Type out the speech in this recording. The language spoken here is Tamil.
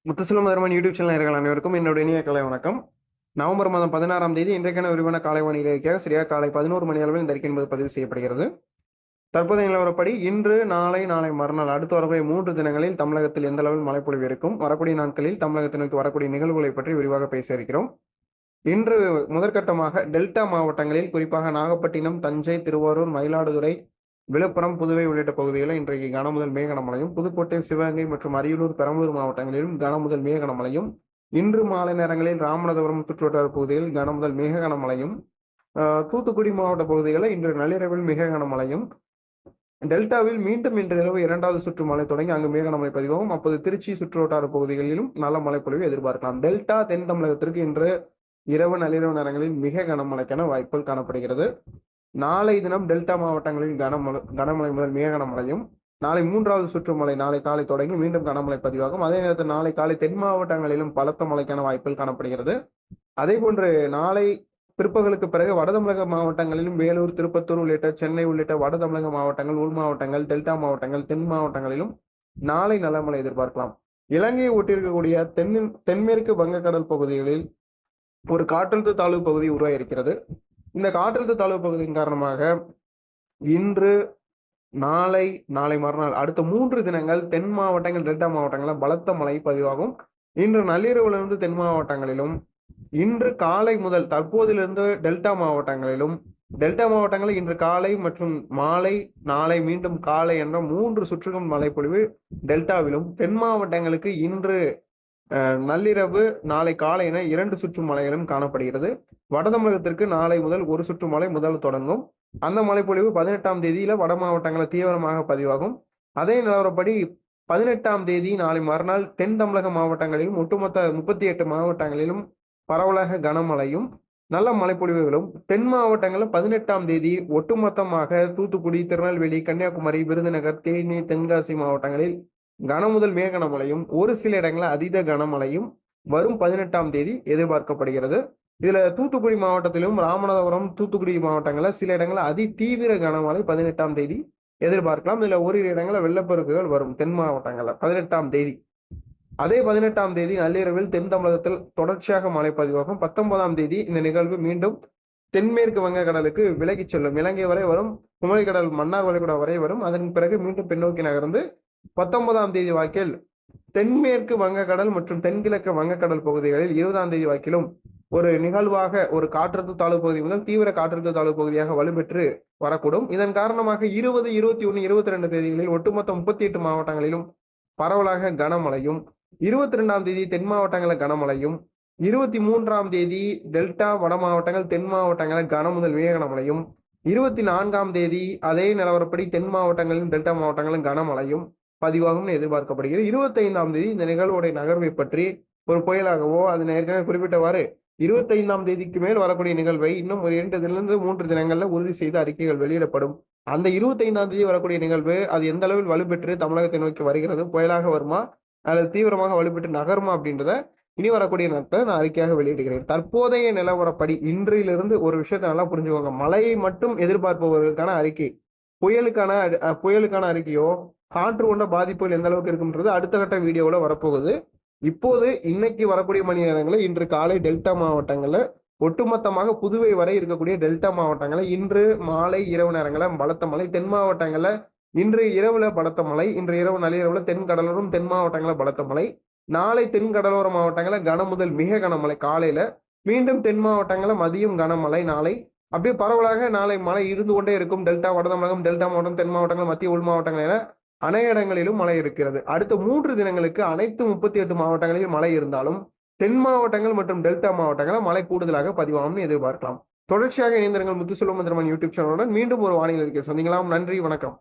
முத்துசெல்வம் மதர்மன் யூடியூப் சேனல் நேயர்கள் அனைவருக்கும் என்னுடைய இனிய காலை வணக்கம். நவம்பர் மாதம் 16ஆம் தேதி இன்றைக்கான விரிவான காலை வானிலை அறிக்கையாக சரியாக காலை 11 மணி அளவில் இந்த அறிக்கை என்பது பதிவு செய்யப்படுகிறது. தற்போதைய நிலவரப்படி இன்று நாளை மறுநாள் அடுத்து வரக்கூடிய 3 தினங்களில் தமிழகத்தில் எந்த அளவில் மழைப்பொழிவு இருக்கும், வரக்கூடிய நாட்களில் தமிழகத்தை நோக்கி வரக்கூடிய நிகழ்வுகளை பற்றி விரிவாக பேச இருக்கிறோம். இன்று முதற்கட்டமாக டெல்டா மாவட்டங்களில் குறிப்பாக நாகப்பட்டினம், தஞ்சை, திருவாரூர், மயிலாடுதுறை, விழுப்புரம், புதுவை உள்ளிட்ட பகுதிகளில் இன்றைக்கு கனமுதல் மிக கனமழையும், புதுக்கோட்டை, சிவகங்கை மற்றும் அரியலூர், பெரம்பலூர் மாவட்டங்களிலும் கனமுதல் மிக கனமழையும், இன்று மாலை நேரங்களில் ராமநாதபுரம் சுற்றுவட்டார பகுதிகளில் கனமுதல் மிக கனமழையும், தூத்துக்குடி மாவட்ட பகுதிகளில் இன்று நள்ளிரவில் மிக கனமழையும், டெல்டாவில் மீண்டும் இன்று இரவு 2வது சுற்று மழை தொடங்கி அங்கு மிக கனமழை பதிவாகும். அப்போது திருச்சி சுற்றுவட்டார பகுதிகளிலும் நல்ல மழைப்பொழிவு எதிர்பார்க்கலாம். டெல்டா தென் தமிழகத்திற்கு இன்று இரவு நள்ளிரவு நேரங்களில் மிக கனமழைக்கான வாய்ப்புகள் காணப்படுகிறது. நாளை தினம் டெல்டா மாவட்டங்களில் கனமழை முதல் மிக கனமழையும், நாளை 3வது சுற்று மழை நாளை காலை தொடங்கி மீண்டும் கனமழை பதிவாகும். அதே நேரத்தில் நாளை காலை தென் மாவட்டங்களிலும் பலத்த மழைக்கான வாய்ப்புகள் காணப்படுகிறது. அதே போன்று நாளை பிற்பகலுக்கு பிறகு வட தமிழக மாவட்டங்களிலும் வேலூர், திருப்பத்தூர் உள்ளிட்ட சென்னை உள்ளிட்ட வட தமிழக மாவட்டங்கள், உள் மாவட்டங்கள், டெல்டா மாவட்டங்கள், தென் மாவட்டங்களிலும் நாளை நல்ல மழை எதிர்பார்க்கலாம். இலங்கையை ஒட்டியிருக்கக்கூடிய தென்மேற்கு வங்கக்கடல் பகுதிகளில் ஒரு காற்றழுத்த தாழ்வு பகுதி உருவாகியிருக்கிறது. இந்த காற்றழுத்த தாழ்வு பகுதியின் காரணமாக இன்று நாளை மறுநாள் அடுத்த 3 தினங்கள் தென் மாவட்டங்கள், டெல்டா மாவட்டங்களில் பலத்த மழை பதிவாகும். இன்று நள்ளிரவிலிருந்து தென் மாவட்டங்களிலும், இன்று காலை முதல் தற்போதிலிருந்து டெல்டா மாவட்டங்களில் இன்று காலை மற்றும் மாலை, நாளை மீண்டும் காலை என்ற 3 சுற்றுகள் மழைப்பொழிவு டெல்டாவிலும், தென் மாவட்டங்களுக்கு இன்று நள்ளிரவு நாளை காலை என 2 சுற்று மழைகளும் காணப்படுகிறது. வட தமிழகத்திற்கு நாளை முதல் 1 சுற்று மழை முதல் தொடங்கும். அந்த மழைப்பொழிவு 18ஆம் தேதியில வட மாவட்டங்களில் தீவிரமாக பதிவாகும். அதே நிலவரப்படி 18ஆம் தேதி நாளை மறுநாள் தென் தமிழக மாவட்டங்களிலும் ஒட்டுமொத்த 38 மாவட்டங்களிலும் பரவலாக கனமழையும் நல்ல மழைப்பொழிவுகளும், தென் மாவட்டங்களில் 18ஆம் தேதி ஒட்டுமொத்தமாக தூத்துக்குடி, திருநெல்வேலி, கன்னியாகுமரி, விருதுநகர், தேனி, தென்காசி மாவட்டங்களில் கனமுதல் மிக கனமழையும், ஒரு சில இடங்களில் அதீத கனமழையும் வரும் 18ஆம் தேதி எதிர்பார்க்கப்படுகிறது. இதுல தூத்துக்குடி மாவட்டத்திலும் ராமநாதபுரம், தூத்துக்குடி மாவட்டங்களில் சில இடங்களில் அதி தீவிர கனமழை 18ஆம் தேதி எதிர்பார்க்கலாம். இதுல ஓரிரு இடங்களில் வெள்ளப்பெருக்குகள் வரும் தென் மாவட்டங்களில் 18ஆம் தேதி. அதே 18ஆம் தேதி நள்ளிரவில் தென் தமிழகத்தில் தொடர்ச்சியாக மழை பதிவாகும். 19ஆம் தேதி இந்த நிகழ்வு மீண்டும் தென்மேற்கு வங்கக்கடலுக்கு விலகி செல்லும். இலங்கை வரை வரும், குமரிக்கடல், மன்னார் வளைகுடா வரை வரும். அதன் பிறகு மீண்டும் பின்னோக்கி நகர்ந்து 19ஆம் தேதி வாக்கில் தென்மேற்கு வங்கக்கடல் மற்றும் தென்கிழக்கு வங்கக்கடல் பகுதிகளில் 20ஆம் தேதி வாக்கிலும் ஒரு நிகழ்வாக ஒரு காற்றழுத்த தாழ்வு பகுதி முதல் தீவிர காற்றழுத்த தாழ்வு பகுதியாக வலுப்பெற்று வரக்கூடும். இதன் காரணமாக 20, 21, 22 தேதிகளில் ஒட்டுமொத்த 38 மாவட்டங்களிலும் பரவலாக கனமழையும், 22ஆம் தேதி தென் மாவட்டங்களில் கனமழையும், 23ஆம் தேதி டெல்டா வட மாவட்டங்கள், தென் மாவட்டங்களில் கனமுதல் மிக கனமழையும், 24ஆம் தேதி அதே நிலவரப்படி தென் மாவட்டங்களிலும் டெல்டா மாவட்டங்களிலும் கனமழையும் பதிவாகும் எதிர்பார்க்கப்படுகிறது. 25ஆம் தேதி இந்த நிகழ்வுடைய நகர்வை பற்றி ஒரு புயலாகவோ, அது ஏற்கனவே குறிப்பிட்டவாறு 25ஆம் தேதிக்கு மேல் வரக்கூடிய நிகழ்வை இன்னும் ஒரு 2 to 3 தினங்கள்ல உறுதி செய்து அறிக்கைகள் வெளியிடப்படும். அந்த 25ஆம் தேதி வரக்கூடிய நிகழ்வு அது எந்த அளவில் வலுப்பெற்று தமிழகத்தை நோக்கி வருகிறது, புயலாக வருமா அல்லது தீவிரமாக வலுப்பெற்று நகருமா அப்படின்றத இனி வரக்கூடிய நாட்கள் நான் அறிக்கையாக வெளியிடுகிறேன். தற்போதைய நிலவரப்படி இன்றிலிருந்து ஒரு விஷயத்தை நல்லா புரிஞ்சுக்கோங்க. மழையை மட்டும் எதிர்பார்ப்பவர்களுக்கான அறிக்கை, புயலுக்கான அறிக்கையோ, காற்று கொண்ட பாதிப்புகள் எந்த அளவுக்கு இருக்குன்றது அடுத்த கட்ட வீடியோவில் வரப்போகுது. இப்போது இன்னைக்கு வரக்கூடிய மணி நேரங்களில் இன்று காலை டெல்டா மாவட்டங்களில் ஒட்டுமொத்தமாக புதுவை வரை இருக்கக்கூடிய டெல்டா மாவட்டங்களில் இன்று மாலை இரவு நேரங்களில் பலத்த மழை, தென் மாவட்டங்களில் இன்று இரவுல பலத்த மழை, இன்று இரவு நள்ளிரவுல தென் கடலோரம் தென் மாவட்டங்களில் பலத்த மழை, நாளை தென் கடலோர மாவட்டங்களில் கனமுதல் மிக கனமழை காலையில, மீண்டும் தென் மாவட்டங்களில் மதியம் கனமழை நாளை, அப்படியே பரவலாக நாளை மழை இருந்து கொண்டே இருக்கும். டெல்டா வட தமிழகம், டெல்டா மாவட்டம், தென் மாவட்டங்கள், மத்திய உள் மாவட்டங்கள் என அனைத்து இடங்களிலும் மழை இருக்கிறது. அடுத்த 3 தினங்களுக்கு அனைத்து 38 மாவட்டங்களிலும் மழை இருந்தாலும் தென் மாவட்டங்கள் மற்றும் டெல்டா மாவட்டங்களில் மழை கூடுதலாக பதிவாகும்னு எதிர்பார்க்கலாம். தொடர்ச்சியாக இணைந்திருங்கள் முத்துசெல்வம் மதர்மன் யூடியூப் சேனலுடன். மீண்டும் ஒரு வானிலை அறிக்கை சந்திக்கலாம். நன்றி, வணக்கம்.